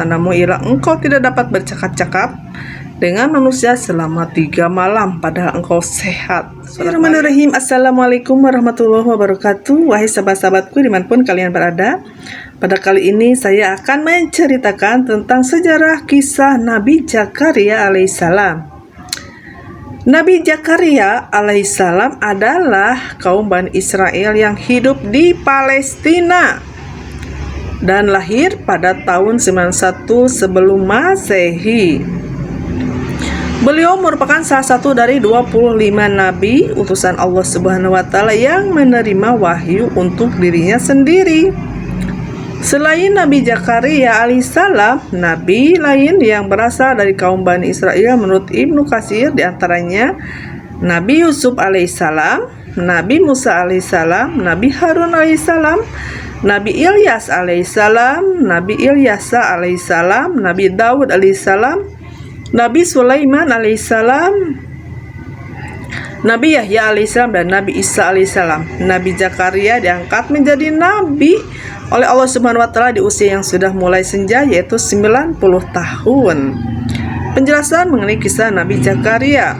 Namun ialah engkau tidak dapat bercakap-cakap dengan manusia selama 3 malam padahal engkau sehat. Bismillahirrahmanirrahim. Assalamualaikum warahmatullahi wabarakatuh. Wahai sahabat-sahabatku dimanapun kalian berada, pada kali ini saya akan menceritakan tentang sejarah kisah Nabi Zakaria alaihissalam. Nabi Zakaria alaihissalam adalah kaum Bani Israel yang hidup di Palestina dan lahir pada tahun 91 sebelum Masehi. Beliau merupakan salah satu dari 25 nabi utusan Allah Subhanahu wa taala yang menerima wahyu untuk dirinya sendiri. Selain Nabi Zakaria alaihissalam, nabi lain yang berasal dari kaum Bani Israel menurut Ibnu Katsir diantaranya Nabi Yusuf alaihissalam, Nabi Musa alaihissalam, Nabi Harun alaihissalam, Nabi Ilyas alaihissalam, Nabi Ilyasa alaihissalam, Nabi Daud alaihissalam, Nabi Sulaiman alaihissalam, Nabi Yahya alaihissalam, dan Nabi Isa alaihissalam. Nabi Zakaria diangkat menjadi nabi oleh Allah Subhanahu wa taala di usia yang sudah mulai senja, yaitu 90 tahun. Penjelasan mengenai kisah Nabi Zakaria.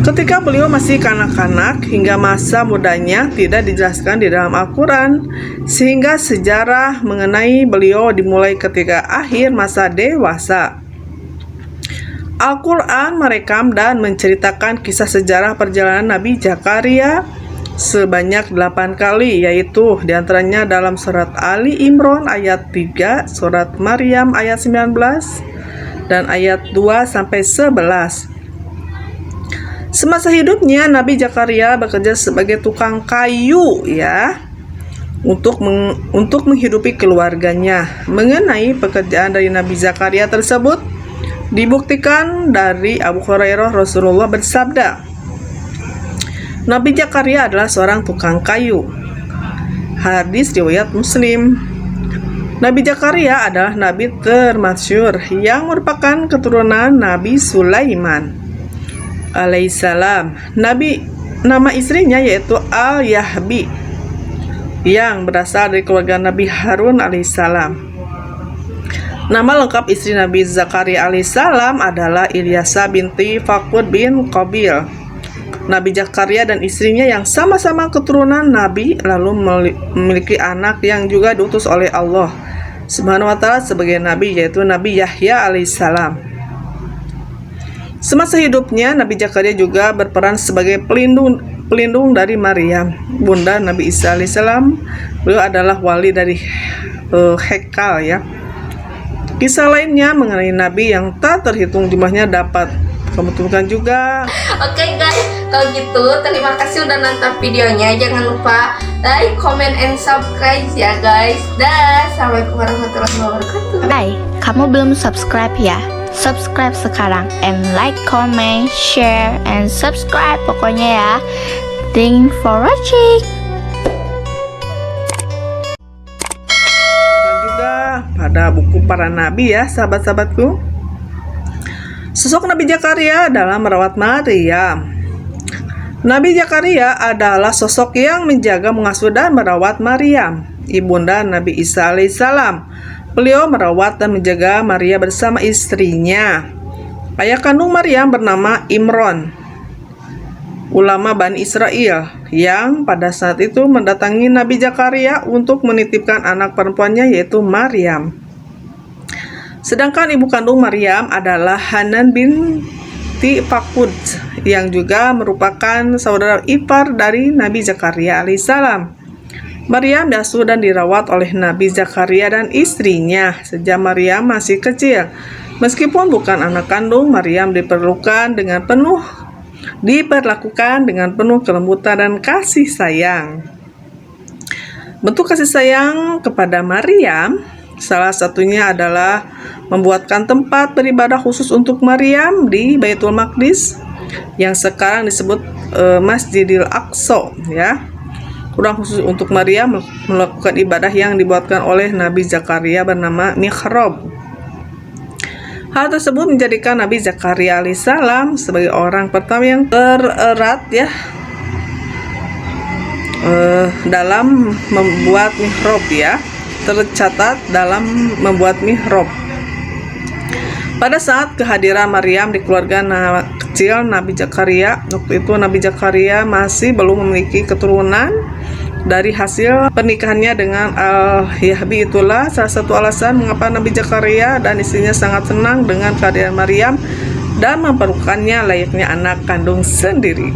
Ketika beliau masih kanak-kanak hingga masa mudanya tidak dijelaskan di dalam Al-Quran, sehingga sejarah mengenai beliau dimulai ketika akhir masa dewasa. Al-Quran merekam dan menceritakan kisah sejarah perjalanan Nabi Zakaria sebanyak 8 kali, yaitu diantaranya dalam surat Ali Imran ayat 3, surat Maryam ayat 19, dan ayat 2-11. Semasa hidupnya Nabi Zakaria bekerja sebagai tukang kayu untuk menghidupi keluarganya. Mengenai pekerjaan dari Nabi Zakaria tersebut dibuktikan dari Abu Hurairah, Rasulullah bersabda, Nabi Zakaria adalah seorang tukang kayu. Hadis riwayat Muslim. Nabi Zakaria adalah nabi termasyhur yang merupakan keturunan Nabi Sulaiman alaihissalam. Nama istrinya yaitu Al-Yahbi yang berasal dari keluarga Nabi Harun alaihissalam. Nama lengkap istri Nabi Zakaria alaihissalam adalah Ilyasa binti Fakud bin Qabil. Nabi Zakaria dan istrinya yang sama-sama keturunan Nabi lalu memiliki anak yang juga diutus oleh Allah Subhanahu wa taala sebagai nabi, yaitu Nabi Yahya alaihissalam. Semasa hidupnya Nabi Zakaria juga berperan sebagai pelindung dari Maryam, bunda Nabi Isa alaihissalam. Beliau adalah wali dari Hekal Kisah lainnya mengenai nabi yang tak terhitung jumlahnya dapat kamu temukan juga. Oke guys, kalau gitu terima kasih udah nonton videonya. Jangan lupa like, comment, and subscribe ya guys. Dah, assalamualaikum warahmatullahi wabarakatuh. Hai, kamu belum subscribe ya? Subscribe sekarang and like, comment, share, and subscribe pokoknya ya. Thanks for watching. Dan juga pada buku para nabi sahabat-sahabatku. Sosok Nabi Zakaria dalam merawat Maryam. Nabi Zakaria adalah sosok yang menjaga, mengasuh, dan merawat Maryam, ibunda Nabi Isa alaihissalam. Beliau merawat dan menjaga Maria bersama istrinya. Ayah kandung Maryam bernama Imran, ulama Bani Israel, yang pada saat itu mendatangi Nabi Zakaria untuk menitipkan anak perempuannya yaitu Maryam. Sedangkan ibu kandung Maryam adalah Hanan binti Fakud, yang juga merupakan saudara ipar dari Nabi Zakaria alaihissalam. Maryam diasuh dan dirawat oleh Nabi Zakaria dan istrinya sejak Maryam masih kecil. Meskipun bukan anak kandung, Maryam diperlakukan dengan penuh kelembutan dan kasih sayang. Bentuk kasih sayang kepada Maryam salah satunya adalah membuatkan tempat beribadah khusus untuk Maryam di Baitul Maqdis yang sekarang disebut Masjidil Aqsa Kurang khusus untuk Maryam melakukan ibadah yang dibuatkan oleh Nabi Zakaria bernama mihrab. Hal tersebut menjadikan Nabi Zakaria alaihissalam sebagai orang pertama yang tererat dalam membuat mihrab tercatat dalam membuat mihrab. Pada saat kehadiran Maryam di keluarga kecil Nabi Zakaria, waktu itu Nabi Zakaria masih belum memiliki keturunan. Dari hasil pernikahannya dengan Al-Yahbi, itulah salah satu alasan mengapa Nabi Zakaria dan istrinya sangat senang dengan kehadiran Maryam dan memperlakukannya layaknya anak kandung sendiri.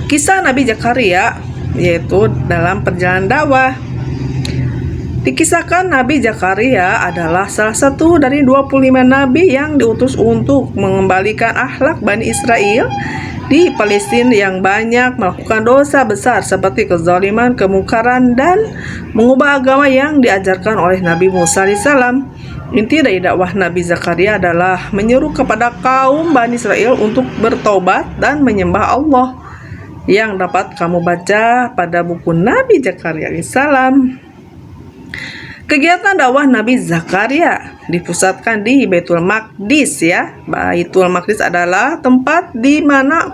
Kisah Nabi Zakaria yaitu dalam perjalanan dakwah. Dikisahkan Nabi Zakaria adalah salah satu dari 25 nabi yang diutus untuk mengembalikan akhlak Bani Israel di Palestina yang banyak melakukan dosa besar seperti kezaliman, kemungkaran, dan mengubah agama yang diajarkan oleh Nabi Musa alaihissalam. Inti dari dakwah Nabi Zakaria adalah menyeru kepada kaum Bani Israel untuk bertobat dan menyembah Allah, yang dapat kamu baca pada buku Nabi Zakaria alaihissalam. Kegiatan dakwah Nabi Zakaria dipusatkan di Baitul Maqdis ya. Baitul Maqdis adalah tempat di mana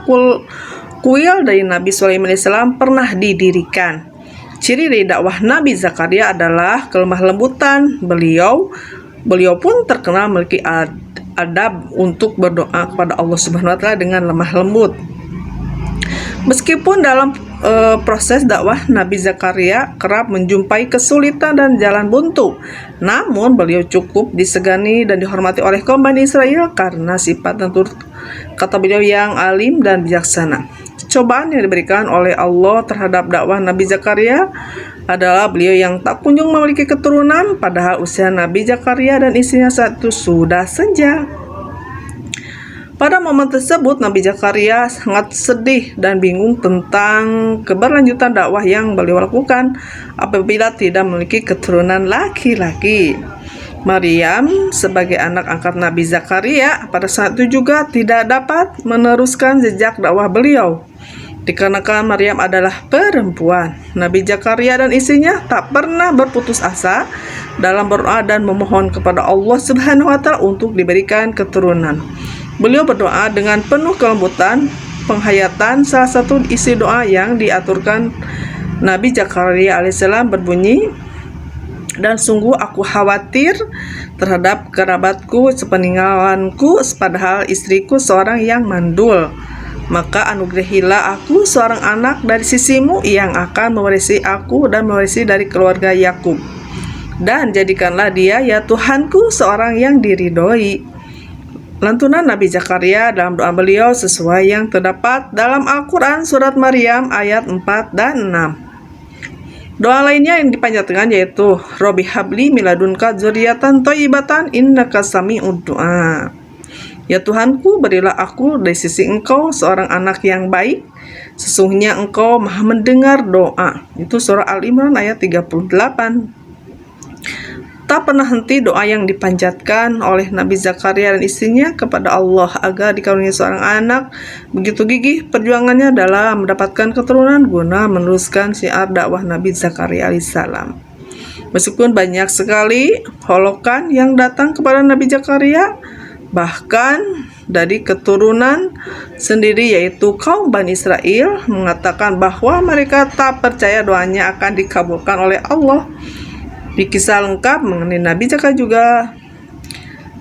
kuil dari Nabi Sulaiman alaihissalam pernah didirikan. Ciri dari dakwah Nabi Zakaria adalah kelemah lembutan beliau. Beliau pun terkenal memiliki adab untuk berdoa kepada Allah Subhanahu wa taala dengan lemah lembut. Meskipun dalam proses dakwah Nabi Zakaria kerap menjumpai kesulitan dan jalan buntu, namun beliau cukup disegani dan dihormati oleh kaum Bani Israel karena sifat dan kata beliau yang alim dan bijaksana. Cobaan yang diberikan oleh Allah terhadap dakwah Nabi Zakaria adalah beliau yang tak kunjung memiliki keturunan, padahal usia Nabi Zakaria dan istrinya saat itu sudah senja. Pada momen tersebut, Nabi Zakaria sangat sedih dan bingung tentang keberlanjutan dakwah yang beliau lakukan apabila tidak memiliki keturunan laki-laki. Maryam sebagai anak angkat Nabi Zakaria pada saat itu juga tidak dapat meneruskan jejak dakwah beliau. Dikarenakan Maryam adalah perempuan, Nabi Zakaria dan istrinya tak pernah berputus asa dalam berdoa dan memohon kepada Allah Subhanahu wa taala untuk diberikan keturunan. Beliau berdoa dengan penuh kelembutan. Penghayatan salah satu isi doa yang diaturkan Nabi Zakaria alaihissalam berbunyi, dan sungguh aku khawatir terhadap kerabatku sepeninggalanku, padahal istriku seorang yang mandul. Maka anugerahilah aku seorang anak dari sisimu yang akan mewarisi aku dan mewarisi dari keluarga Yakub. Dan jadikanlah dia ya Tuhanku seorang yang diridhoi. Lantunan Nabi Zakaria dalam doa beliau sesuai yang terdapat dalam Al-Quran surat Maryam ayat 4 dan 6. Doa lainnya yang dipanjatkan yaitu Robbi habli miladunka dzurriyyatan thayyibatan innaka sami'ud du'a. Ya Tuhanku, berilah aku dari sisi Engkau seorang anak yang baik, sesungguhnya Engkau maha mendengar doa. Itu surah Al-Imran ayat 38. Tak pernah henti doa yang dipanjatkan oleh Nabi Zakaria dan istrinya kepada Allah agar dikaruniai seorang anak. Begitu gigih perjuangannya dalam mendapatkan keturunan guna meneruskan syiar dakwah Nabi Zakaria alaihissalam. Meskipun banyak sekali holokan yang datang kepada Nabi Zakaria, bahkan dari keturunan sendiri yaitu kaum Bani Israel mengatakan bahwa mereka tak percaya doanya akan dikabulkan oleh Allah. Di kisah lengkap mengenai Nabi Zakaria juga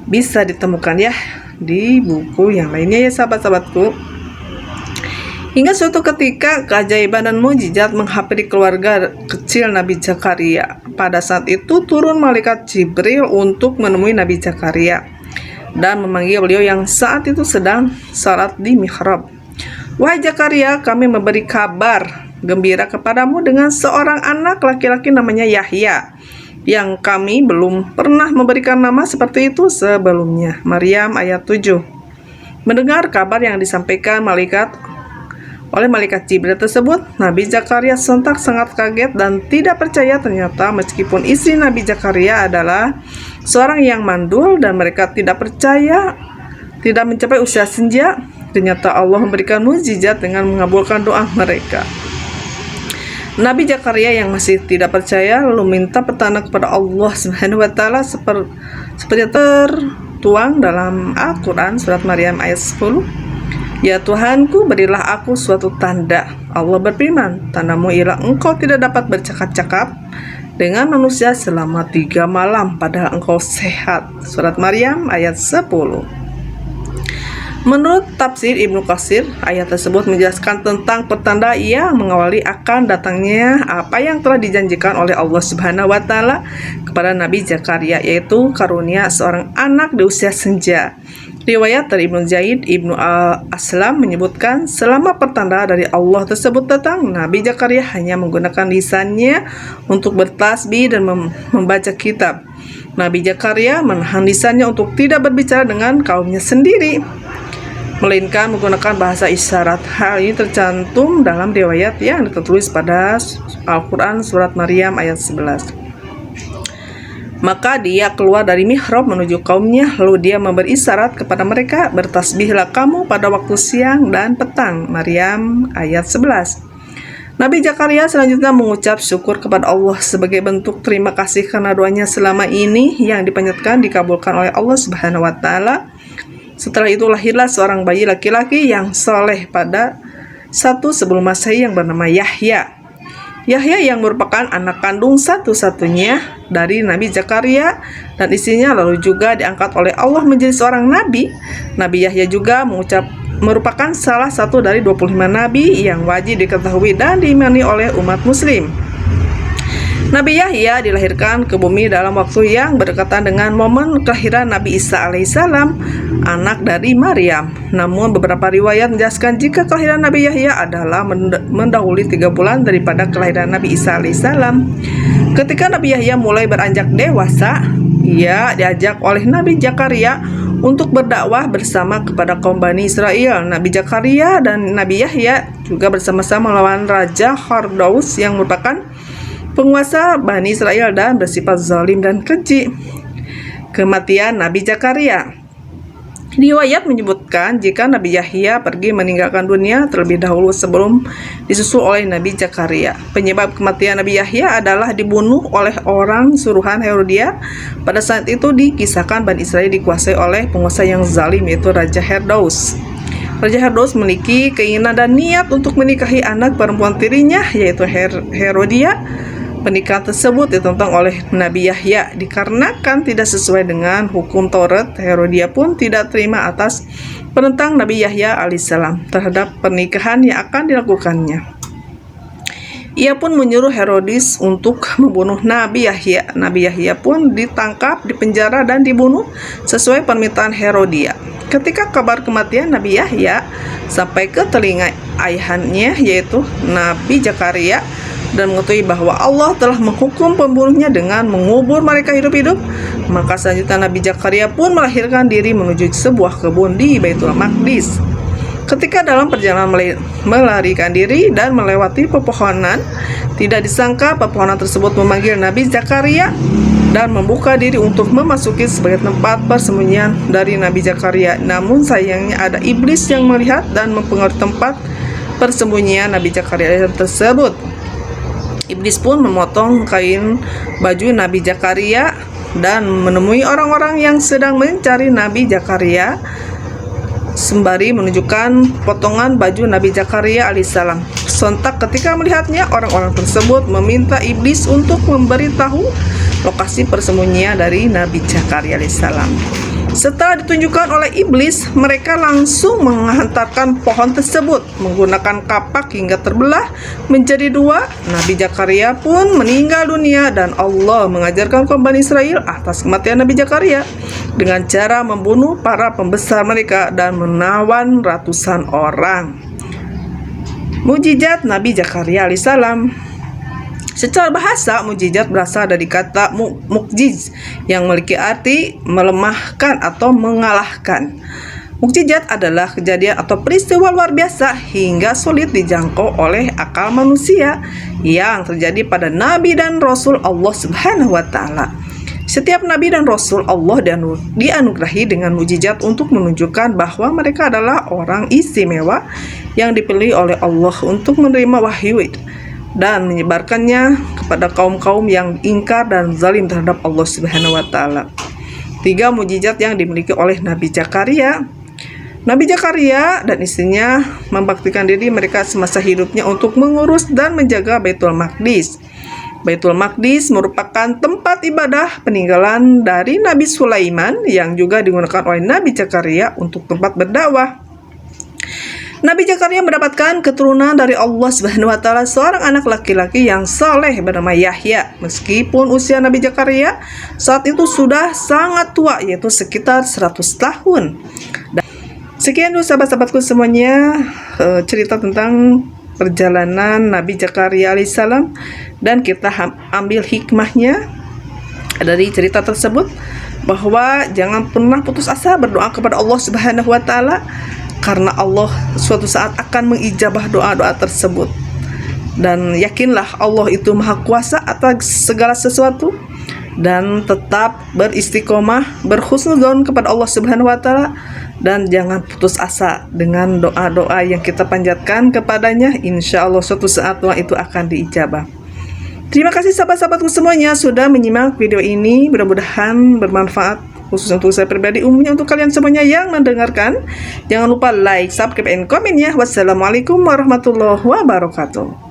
bisa ditemukan ya di buku yang lainnya ya sahabat-sahabatku. Hingga suatu ketika keajaiban dan mukjizat menghampiri keluarga kecil Nabi Zakaria. Pada saat itu turun malaikat Jibril untuk menemui Nabi Zakaria dan memanggil beliau yang saat itu sedang salat di mihrab. Wahai Zakaria, kami memberi kabar gembira kepadamu dengan seorang anak laki-laki namanya Yahya, yang kami belum pernah memberikan nama seperti itu sebelumnya. Maryam ayat 7. Mendengar kabar yang disampaikan oleh malaikat Jibril tersebut, Nabi Zakaria sontak sangat kaget dan tidak percaya. Ternyata meskipun istri Nabi Zakaria adalah seorang yang mandul dan mereka tidak percaya, tidak mencapai usia senja, ternyata Allah memberikan mukjizat dengan mengabulkan doa mereka. Nabi Zakaria yang masih tidak percaya lalu minta petanda kepada Allah Subhanahu wa taala seperti tertuang dalam Al-Quran surat Maryam ayat 10. Ya Tuhanku, berilah aku suatu tanda. Allah berfirman, tandamu ialah engkau tidak dapat bercakap-cakap dengan manusia selama 3 malam padahal engkau sehat. Surat Maryam ayat 10. Menurut tafsir Ibnu Katsir, ayat tersebut menjelaskan tentang pertanda yang mengawali akan datangnya apa yang telah dijanjikan oleh Allah Subhanahu wa taala kepada Nabi Zakaria, yaitu karunia seorang anak di usia senja. Riwayat dari Ibnu Zaid Ibnu Aslam menyebutkan selama pertanda dari Allah tersebut datang, Nabi Zakaria hanya menggunakan lisannya untuk bertasbih dan membaca kitab. Nabi Zakaria menahan lisannya untuk tidak berbicara dengan kaumnya sendiri, melainkan menggunakan bahasa isyarat. Hal ini tercantum dalam riwayat yang tertulis pada Al-Quran surat Maryam ayat 11. Maka dia keluar dari mihrab menuju kaumnya, lalu dia memberi isyarat kepada mereka, bertasbihlah kamu pada waktu siang dan petang. Maryam ayat 11. Nabi Zakaria selanjutnya mengucap syukur kepada Allah sebagai bentuk terima kasih karena doanya selama ini yang dipanjatkan dikabulkan oleh Allah Subhanahu wa taala. Setelah itu lahirlah seorang bayi laki-laki yang soleh pada satu sebelum Masehi yang bernama Yahya. Yahya yang merupakan anak kandung satu-satunya dari Nabi Zakaria dan istrinya, lalu juga diangkat oleh Allah menjadi seorang nabi. Nabi Yahya juga merupakan salah satu dari 25 nabi yang wajib diketahui dan diimani oleh umat muslim. Nabi Yahya dilahirkan ke bumi dalam waktu yang berdekatan dengan momen kelahiran Nabi Isa alaihissalam, anak dari Maryam. Namun beberapa riwayat menjelaskan jika kelahiran Nabi Yahya adalah mendahului 3 bulan daripada kelahiran Nabi Isa alaihissalam. Ketika Nabi Yahya mulai beranjak dewasa, ia diajak oleh Nabi Zakaria untuk berdakwah bersama kepada kaum Bani Israel. Nabi Zakaria dan Nabi Yahya juga bersama-sama melawan Raja Hardaus yang merupakan penguasa Bani Israel dan bersifat zalim dan keji. Kematian Nabi Zakaria. Riwayat menyebutkan jika Nabi Yahya pergi meninggalkan dunia terlebih dahulu sebelum disusul oleh Nabi Zakaria. Penyebab kematian Nabi Yahya adalah dibunuh oleh orang suruhan Herodia. Pada saat itu dikisahkan Bani Israel dikuasai oleh penguasa yang zalim, yaitu Raja Herdaus. Raja Herdaus memiliki keinginan dan niat untuk menikahi anak perempuan tirinya, yaitu Herodia. Pernikahan tersebut ditentang oleh Nabi Yahya dikarenakan tidak sesuai dengan hukum Taurat. Herodia pun tidak terima atas penentang Nabi Yahya alaihissalam terhadap pernikahan yang akan dilakukannya. Ia pun menyuruh Herodes untuk membunuh Nabi Yahya. Nabi Yahya pun ditangkap, dipenjara dan dibunuh sesuai permintaan Herodia. Ketika kabar kematian Nabi Yahya sampai ke telinga ayahandnya, yaitu Nabi Zakaria, dan mengetahui bahwa Allah telah menghukum pembunuhnya dengan mengubur mereka hidup-hidup, maka selanjutnya Nabi Zakaria pun melahirkan diri menuju sebuah kebun di Baitul Maqdis. Ketika dalam perjalanan melarikan diri dan melewati pepohonan, tidak disangka pepohonan tersebut memanggil Nabi Zakaria dan membuka diri untuk memasuki sebagai tempat persembunyian dari Nabi Zakaria. Namun sayangnya ada iblis yang melihat dan mempengaruhi tempat persembunyian Nabi Zakaria tersebut. Iblis pun memotong kain baju Nabi Zakaria dan menemui orang-orang yang sedang mencari Nabi Zakaria, sembari menunjukkan potongan baju Nabi Zakaria alaihissalam. Sontak ketika melihatnya, orang-orang tersebut meminta iblis untuk memberitahu lokasi persembunyian dari Nabi Zakaria alaihissalam. Setelah ditunjukkan oleh iblis, mereka langsung menghantarkan pohon tersebut menggunakan kapak hingga terbelah menjadi 2. Nabi Zakaria pun meninggal dunia dan Allah mengajarkan kaum Bani Israel atas kematian Nabi Zakaria dengan cara membunuh para pembesar mereka dan menawan ratusan orang. Mukjizat Nabi Zakaria alaihissalam. Secara bahasa, mukjizat berasal dari kata mukjiz yang memiliki arti melemahkan atau mengalahkan. Mukjizat adalah kejadian atau peristiwa luar biasa hingga sulit dijangkau oleh akal manusia yang terjadi pada nabi dan rasul Allah Subhanahu wa taala. Setiap nabi dan rasul Allah dianugerahi dengan mukjizat untuk menunjukkan bahwa mereka adalah orang istimewa yang dipilih oleh Allah untuk menerima wahyu dan menyebarkannya kepada kaum-kaum yang ingkar dan zalim terhadap Allah Subhanahu wa taala. 3 mukjizat yang dimiliki oleh Nabi Zakaria. Nabi Zakaria dan istrinya membaktikan diri mereka semasa hidupnya untuk mengurus dan menjaga Baitul Maqdis. Baitul Maqdis merupakan tempat ibadah peninggalan dari Nabi Sulaiman yang juga digunakan oleh Nabi Zakaria untuk tempat berdakwah. Nabi Zakaria mendapatkan keturunan dari Allah Subhanahu wa taala, seorang anak laki-laki yang saleh bernama Yahya. Meskipun usia Nabi Zakaria saat itu sudah sangat tua, yaitu sekitar 100 tahun. Sekian dulu sahabat-sahabatku semuanya, cerita tentang perjalanan Nabi Zakaria alaihissalam, dan kita ambil hikmahnya dari cerita tersebut, bahwa jangan pernah putus asa berdoa kepada Allah Subhanahu wa taala, karena Allah suatu saat akan mengijabah doa-doa tersebut. Dan yakinlah Allah itu maha kuasa atas segala sesuatu, dan tetap beristiqomah, berhusnudzon kepada Allah Subhanahu wa taala, dan jangan putus asa dengan doa-doa yang kita panjatkan kepadanya. Insya Allah suatu saat doa itu akan diijabah. Terima kasih sahabat-sahabatku semuanya sudah menyimak video ini. Mudah-mudahan bermanfaat, khususnya untuk saya pribadi, umumnya untuk kalian semuanya yang mendengarkan. Jangan lupa like, subscribe, and komen ya. Wassalamualaikum warahmatullahi wabarakatuh.